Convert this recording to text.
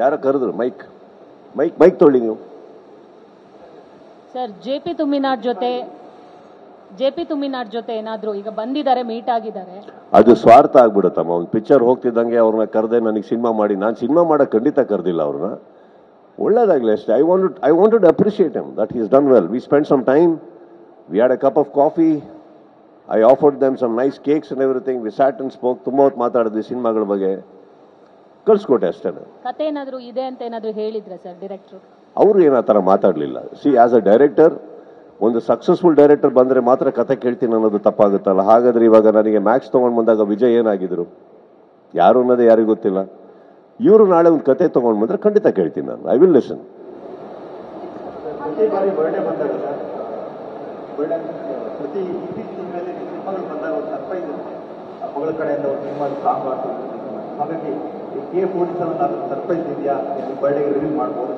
ಯಾರ ಕರೆದ್ರು? Mic mic mic ತೊಗೊಳ್ಳಿ ನೀವು. ಸರ್, ಜೆ ಪಿ ತುಮ್ಮಿನಾಡ್ ಜೊತೆ ಏನಾದ್ರು ಈಗ ಬಂದಿದ್ದಾರೆ, ಮೀಟ್ ಆಗಿದ್ದಾರೆ? ಅದು ಸ್ವಾರ್ಥ ಆಗ್ಬಿಡುತ್ತಮ್ಮ. ಒಂದು ಪಿಕ್ಚರ್ ಹೋಗ್ತಿದ್ದಂಗೆ ಅವ್ರನ್ನ ಕರೆದೆ ನನಗೆ ಸಿನಿಮಾ ಮಾಡಿ, ನಾನು ಸಿನಿಮಾ ಮಾಡಕ್ಕೆ ಖಂಡಿತ ಕರೆದಿಲ್ಲ ಅವ್ರನ್ನ. ಒಳ್ಳೇದಾಗಲಿ ಅಷ್ಟೇ. I wanted to appreciate him that he is done well. We spend some time, we had a cup of coffee, I offered them some nice cakes and everything. We sat and spoke. ತುಂಬ ಹೊತ್ತು ಮಾತಾಡಿದ್ವಿ ಸಿನಿಮಾಗಳ ಬಗ್ಗೆ, ಕಳ್ಸ್ಕೊಟ್ಟೆ ಅಷ್ಟೇ. ಕತೆ ಏನಾದ್ರು ಇದೆ ಅಂತ ಏನಾದ್ರು ಹೇಳಿದ್ರೆ ಸರ್ ಡೈರೆಕ್ಟರ್? ಅವರು ಏನೋ ಆ ಥರ ಮಾತಾಡಲಿಲ್ಲ. ಸಿ, ಆಸ್ ಅ ಡೈರೆಕ್ಟರ್, ಒಂದು ಸಕ್ಸಸ್ಫುಲ್ ಡೈರೆಕ್ಟರ್ ಬಂದರೆ ಮಾತ್ರ ಕತೆ ಕೇಳ್ತೀನಿ ಅನ್ನೋದು ತಪ್ಪಾಗುತ್ತಲ್ಲ. ಹಾಗಾದ್ರೆ ಇವಾಗ ನನಗೆ ಮ್ಯಾಕ್ಸ್ ತೊಗೊಂಡು ಬಂದಾಗ ವಿಜಯ್ ಏನಾಗಿದ್ರು ಯಾರು ಅನ್ನೋದೇ ಯಾರಿಗೂ ಗೊತ್ತಿಲ್ಲ. ಇವರು ನಾಳೆ ಒಂದು ಕತೆ ತೊಗೊಂಡು ಬಂದರೆ ಖಂಡಿತ ಕೇಳ್ತೀನಿ ನಾನು. I will listen. ಪ್ರತಿ ಬಾರಿ ಬರ್ಡೇ ಬಂದಾಗ ಸರ್, ಪ್ರತಿ ತಿಂಗಳಲ್ಲಿ ಸಿನಿಮಾಗಳು ಬಂದಾಗ ಒಂದು ಸರ್ಪ್ರೈಸ್ ಇರುತ್ತೆ. ಮಗಳ ಕಡೆಯಿಂದ ಒಂದು ಸಿನಿಮಾ ಸಾಂಗ್ ಆಗ್ತದೆ. ಹಾಗಾಗಿ K47 ಸರ್ಪ್ರೈಸ್ ಇದೆಯಾ? ಬರ್ಡೇಗೆ ರಿಲೀಸ್ ಮಾಡ್ಬೋದು.